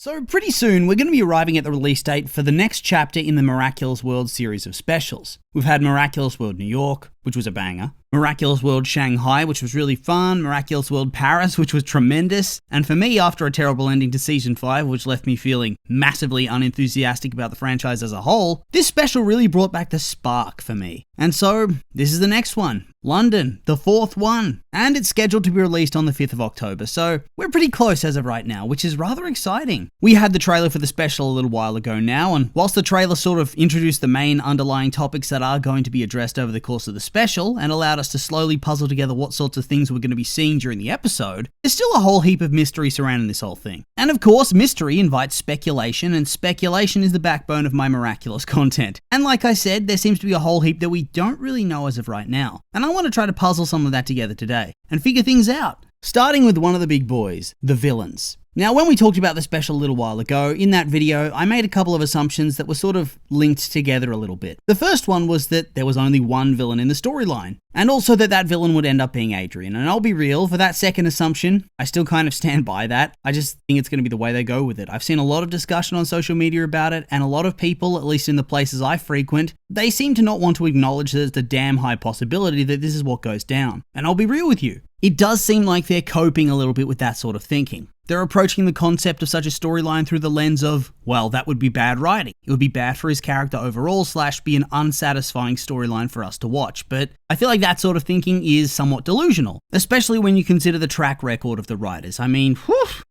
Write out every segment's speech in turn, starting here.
So pretty soon, we're going to be arriving at the release date for the next chapter in the Miraculous World series of specials. We've had Miraculous World New York, which was a banger, Miraculous World Shanghai, which was really fun, Miraculous World Paris, which was tremendous, and for me, after a terrible ending to Season 5, which left me feeling massively unenthusiastic about the franchise as a whole, this special really brought back the spark for me. And so, this is the next one. London, the fourth one. And it's scheduled to be released on the 5th of October, so we're pretty close as of right now, which is rather exciting. We had the trailer for the special a little while ago now, and whilst the trailer sort of introduced the main underlying topics that are going to be addressed over the course of the special, and allowed us to slowly puzzle together what sorts of things we're going to be seeing during the episode, there's still a whole heap of mystery surrounding this whole thing. And of course, mystery invites speculation, and speculation is the backbone of my Miraculous content. And like I said, there seems to be a whole heap that we don't really know as of right now. And I want to try to puzzle some of that together today, and figure things out. Starting with one of the big boys, the villains. Now, when we talked about the special a little while ago, in that video, I made a couple of assumptions that were sort of linked together a little bit. The first one was that there was only one villain in the storyline, and also that that villain would end up being Adrian. And I'll be real, for that second assumption, I still kind of stand by that. I just think it's going to be the way they go with it. I've seen a lot of discussion on social media about it, and a lot of people, at least in the places I frequent, they seem to not want to acknowledge that there's a damn high possibility that this is what goes down. And I'll be real with you. It does seem like they're coping a little bit with that sort of thinking. They're approaching the concept of such a storyline through the lens of, well, that would be bad writing. It would be bad for his character overall / be an unsatisfying storyline for us to watch. But I feel like that sort of thinking is somewhat delusional, especially when you consider the track record of the writers. I mean,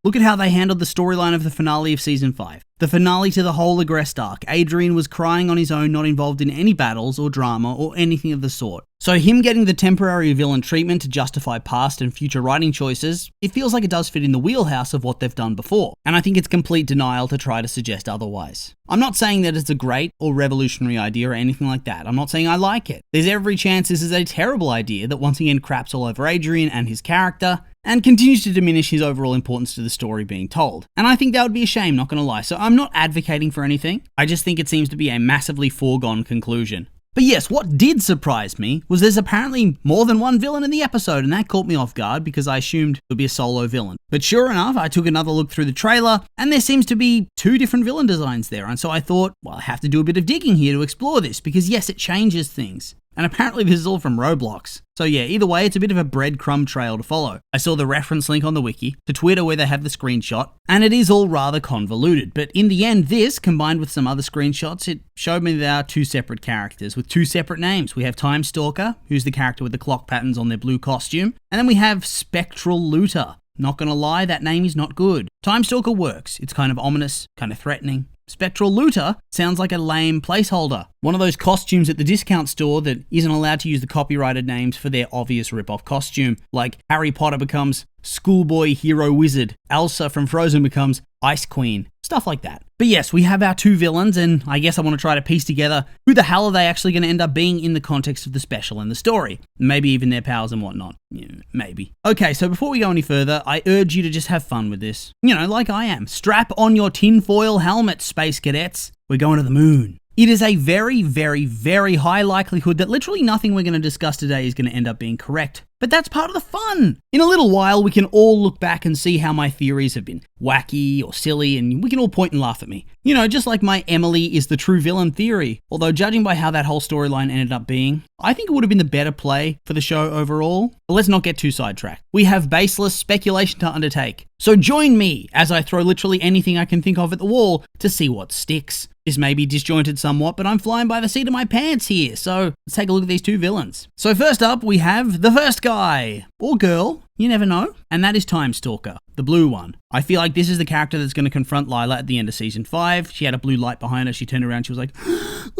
look at how they handled the storyline of the finale of Season 5. The finale to the whole Agrest arc. Adrian was crying on his own, not involved in any battles or drama or anything of the sort. So him getting the temporary villain treatment to justify past and future writing choices, it feels like it does fit in the wheelhouse of what they've done before. And I think it's complete denial to try to suggest otherwise. I'm not saying that it's a great or revolutionary idea or anything like that. I'm not saying I like it. There's every chance this is a terrible idea that once again craps all over Adrian and his character, and continues to diminish his overall importance to the story being told. And I think that would be a shame, not gonna lie. So I'm not advocating for anything. I just think it seems to be a massively foregone conclusion. But yes, what did surprise me was there's apparently more than one villain in the episode, and that caught me off guard because I assumed it would be a solo villain. But sure enough, I took another look through the trailer, and there seems to be 2 different villain designs there. And so I thought, well, I have to do a bit of digging here to explore this, because yes, it changes things. And apparently this is all from Roblox. So yeah, either way, it's a bit of a breadcrumb trail to follow. I saw the reference link on the wiki, to Twitter where they have the screenshot, and it is all rather convoluted. But in the end, this, combined with some other screenshots, it showed me there are 2 separate characters with 2 separate names. We have Time Stalker, who's the character with the clock patterns on their blue costume, and then we have Spectral Looter. Not gonna lie, that name is not good. Time Stalker works. It's kind of ominous, kind of threatening. Spectral Looter sounds like a lame placeholder. One of those costumes at the discount store that isn't allowed to use the copyrighted names for their obvious rip-off costume. Like Harry Potter becomes Schoolboy Hero Wizard. Elsa from Frozen becomes Ice Queen. Stuff like that. But yes, we have our 2 villains, and I guess I want to try to piece together who the hell are they actually going to end up being in the context of the special and the story. Maybe even their powers and whatnot. Yeah, maybe. Okay, so before we go any further, I urge you to just have fun with this. You know, like I am. Strap on your tinfoil helmets, space cadets. We're going to the moon. It is a very, very, very high likelihood that literally nothing we're going to discuss today is going to end up being correct. But that's part of the fun. In a little while, we can all look back and see how my theories have been wacky or silly, and we can all point and laugh at me. You know, just like my Emily is the true villain theory. Although judging by how that whole storyline ended up being, I think it would have been the better play for the show overall. But let's not get too sidetracked. We have baseless speculation to undertake. So join me as I throw literally anything I can think of at the wall to see what sticks. This may be disjointed somewhat, but I'm flying by the seat of my pants here, so let's take a look at these 2 villains. So first up, we have the first guy, or girl, you never know, and that is Time Stalker, the blue one. I feel like this is the character that's going to confront Lila at the end of Season 5. She had a blue light behind her, she turned around, she was like,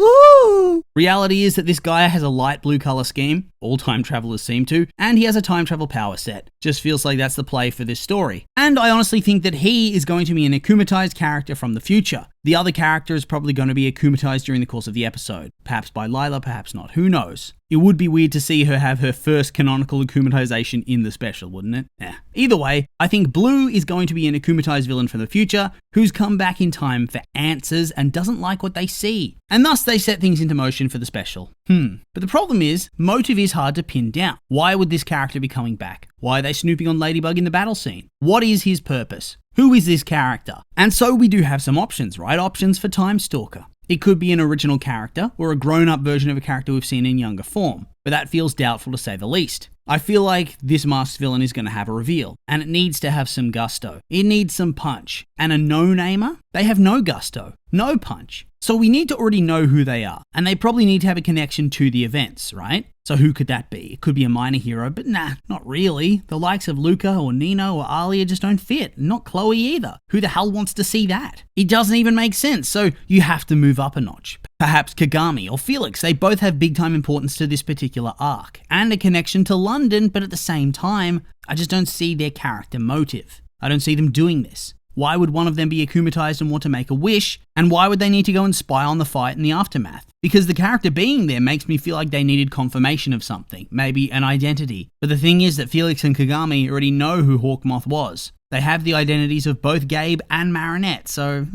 ooh! Reality is that this guy has a light blue color scheme, all time travelers seem to, and he has a time travel power set. Just feels like that's the play for this story. And I honestly think that he is going to be an akumatized character from the future. The other character is probably going to be akumatized during the course of the episode. Perhaps by Lila, perhaps not, who knows. It would be weird to see her have her first canonical akumatization in the special, wouldn't it? Either way, I think Blue is going to be an akumatized villain from the future who's come back in time for answers and doesn't like what they see. And thus they set things into motion for the special. But the problem is, motive is hard to pin down. Why would this character be coming back? Why are they snooping on Ladybug in the battle scene? What is his purpose? Who is this character? And so we do have some options, right? Options for Time Stalker. It could be an original character or a grown-up version of a character we've seen in younger form, but that feels doubtful to say the least. I feel like this masked villain is going to have a reveal, and it needs to have some gusto. It needs some punch. And a no-namer? They have no gusto, no punch. So we need to already know who they are, and they probably need to have a connection to the events, right? So who could that be? It could be a minor hero, but nah, not really. The likes of Luca or Nino or Alia just don't fit. Not Chloe either. Who the hell wants to see that? It doesn't even make sense, so you have to move up a notch. Perhaps Kagami or Felix, they both have big time importance to this particular arc, and a connection to London, but at the same time, I just don't see their character motive. I don't see them doing this. Why would one of them be akumatized and want to make a wish? And why would they need to go and spy on the fight in the aftermath? Because the character being there makes me feel like they needed confirmation of something, maybe an identity. But the thing is that Felix and Kagami already know who Hawkmoth was. They have the identities of both Gabe and Marinette, so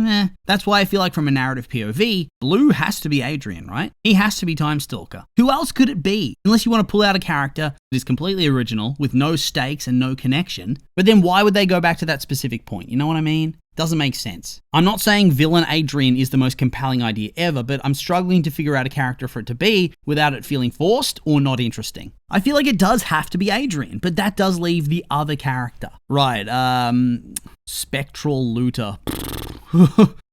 that's why I feel like from a narrative POV, Blue has to be Adrian, right? He has to be Time Stalker. Who else could it be? Unless you want to pull out a character that is completely original, with no stakes and no connection, but then why would they go back to that specific point? You know what I mean? Doesn't make sense. I'm not saying villain Adrian is the most compelling idea ever, but I'm struggling to figure out a character for it to be without it feeling forced or not interesting. I feel like it does have to be Adrian, but that does leave the other character. Right, Spectral Looter.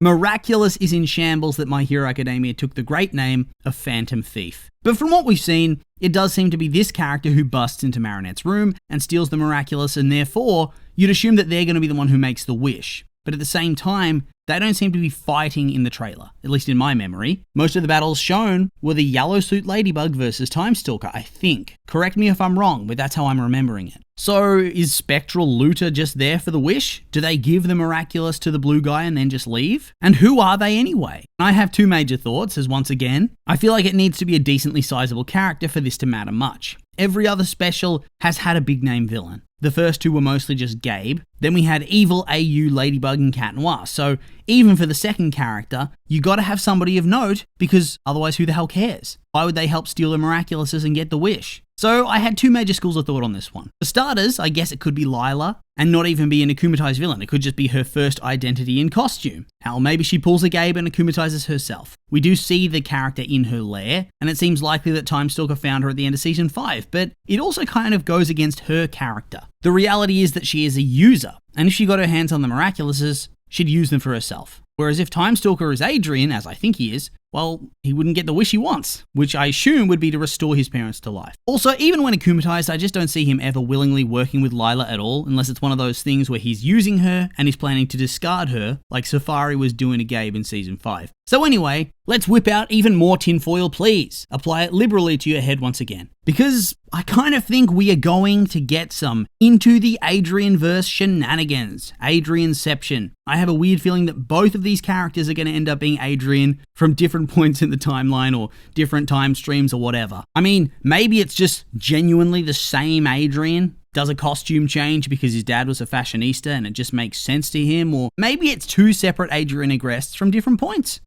Miraculous is in shambles that My Hero Academia took the great name of Phantom Thief. But from what we've seen, it does seem to be this character who busts into Marinette's room and steals the Miraculous, and therefore, you'd assume that they're going to be the one who makes the wish. But at the same time, they don't seem to be fighting in the trailer, at least in my memory. Most of the battles shown were the Yellow Suit Ladybug versus Time Stalker, I think. Correct me if I'm wrong, but that's how I'm remembering it. So is Spectral Looter just there for the wish? Do they give the Miraculous to the blue guy and then just leave? And who are they anyway? I have two major thoughts, as once again, I feel like it needs to be a decently sizable character for this to matter much. Every other special has had a big name villain. The first two were mostly just Gabe. Then we had Evil, AU, Ladybug, and Cat Noir. So even for the second character, you gotta have somebody of note, because otherwise who the hell cares? Why would they help steal the Miraculouses and get the wish? So I had two major schools of thought on this one. For starters, I guess it could be Lila, and not even be an akumatized villain. It could just be her first identity in costume. Hell, maybe she pulls a Gabe and akumatizes herself. We do see the character in her lair, and it seems likely that Time Stalker found her at the end of Season 5, but it also kind of goes against her character. The reality is that she is a user, and if she got her hands on the Miraculouses, she'd use them for herself. Whereas if Time Stalker is Adrian, as I think he is, well, he wouldn't get the wish he wants, which I assume would be to restore his parents to life. Also, even when akumatized, I just don't see him ever willingly working with Lila at all, unless it's one of those things where he's using her and he's planning to discard her, like Safari was doing to Gabe in Season 5. So anyway, let's whip out even more tinfoil, please. Apply it liberally to your head once again. Because I kind of think we are going to get some Into the Adrian-verse shenanigans. Adrianception. I have a weird feeling that both of these characters are going to end up being Adrian from different points in the timeline or different time streams or whatever. I mean, maybe it's just genuinely the same Adrian, does a costume change because his dad was a fashionista and it just makes sense to him, or maybe it's two separate Adrian Agrests from different points.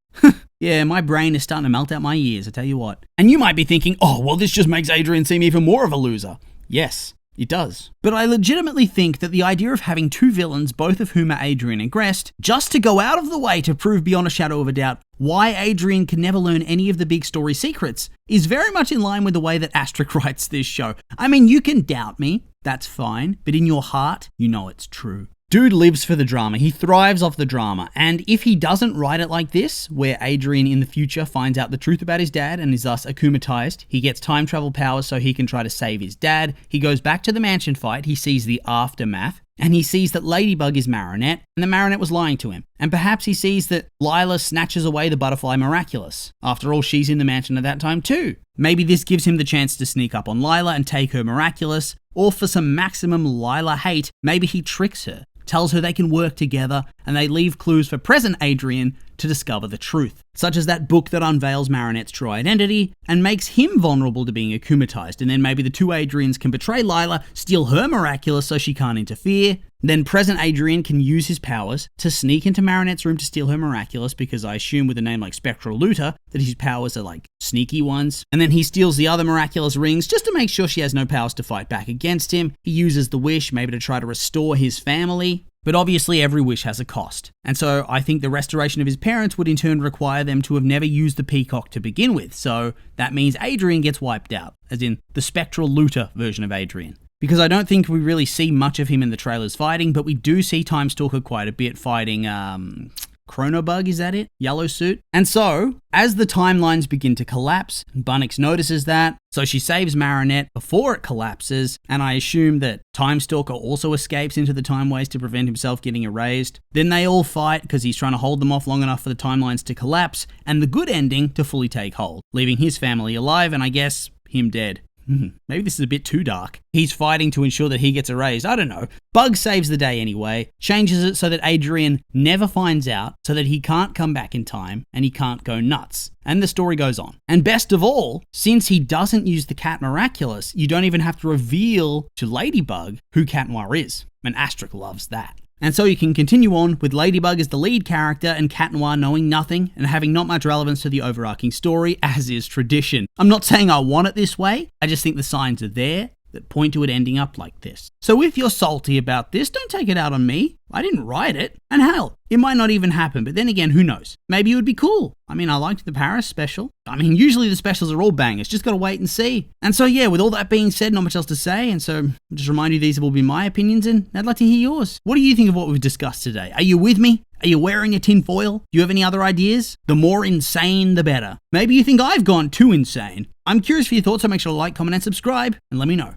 Yeah, my brain is starting to melt out my ears, I tell you what. And you might be thinking, oh, well, this just makes Adrian seem even more of a loser. Yes, it does. But I legitimately think that the idea of having two villains, both of whom are Adrian and Grest, just to go out of the way to prove beyond a shadow of a doubt why Adrian can never learn any of the big story secrets, is very much in line with the way that Astric writes this show. I mean, you can doubt me, that's fine, but in your heart, you know it's true. Dude lives for the drama. He thrives off the drama. And if he doesn't write it like this, where Adrian in the future finds out the truth about his dad and is thus akumatized, he gets time travel powers so he can try to save his dad, he goes back to the mansion fight, he sees the aftermath, and he sees that Ladybug is Marinette, and the Marinette was lying to him. And perhaps he sees that Lila snatches away the butterfly Miraculous. After all, she's in the mansion at that time too. Maybe this gives him the chance to sneak up on Lila and take her Miraculous, or for some maximum Lila hate, maybe he tricks her, tells her they can work together, and they leave clues for present Adrian to discover the truth, such as that book that unveils Marinette's true identity and makes him vulnerable to being akumatized, and then maybe the two Adrians can betray Lila, steal her Miraculous so she can't interfere. Then present Adrian can use his powers to sneak into Marinette's room to steal her Miraculous, because I assume with a name like Spectral Looter that his powers are like sneaky ones. And then he steals the other Miraculous rings just to make sure she has no powers to fight back against him. He uses the wish maybe to try to restore his family. But obviously every wish has a cost. And so I think the restoration of his parents would in turn require them to have never used the peacock to begin with. So that means Adrian gets wiped out, as in the Spectral Looter version of Adrian. Because I don't think we really see much of him in the trailers fighting, but we do see Time Stalker quite a bit fighting, Chronobug, is that it? Yellow suit. And so, as the timelines begin to collapse, Bunnix notices that, so she saves Marinette before it collapses, and I assume that Time Stalker also escapes into the time waste to prevent himself getting erased. Then they all fight because he's trying to hold them off long enough for the timelines to collapse, and the good ending to fully take hold, leaving his family alive and I guess him dead. Maybe this is a bit too dark. He's fighting to ensure that he gets erased. I don't know. Bug saves the day anyway, changes it so that Adrian never finds out, so that he can't come back in time and he can't go nuts. And the story goes on. And best of all, since he doesn't use the Cat Miraculous, you don't even have to reveal to Ladybug who Cat Noir is. And Astric loves that. And so you can continue on with Ladybug as the lead character and Cat Noir knowing nothing and having not much relevance to the overarching story, as is tradition. I'm not saying I want it this way, I just think the signs are there that point to it ending up like this. So if you're salty about this, don't take it out on me. I didn't write it. And hell, it might not even happen, but then again, who knows? Maybe it would be cool. I mean, I liked the Paris special. I mean, usually the specials are all bangers, just gotta wait and see. And so yeah, with all that being said, not much else to say, and so I'll just remind you these will be my opinions, and I'd like to hear yours. What do you think of what we've discussed today? Are you with me? Are you wearing a tin foil? Do you have any other ideas? The more insane, the better. Maybe you think I've gone too insane. I'm curious for your thoughts, so make sure to like, comment, and subscribe, and let me know.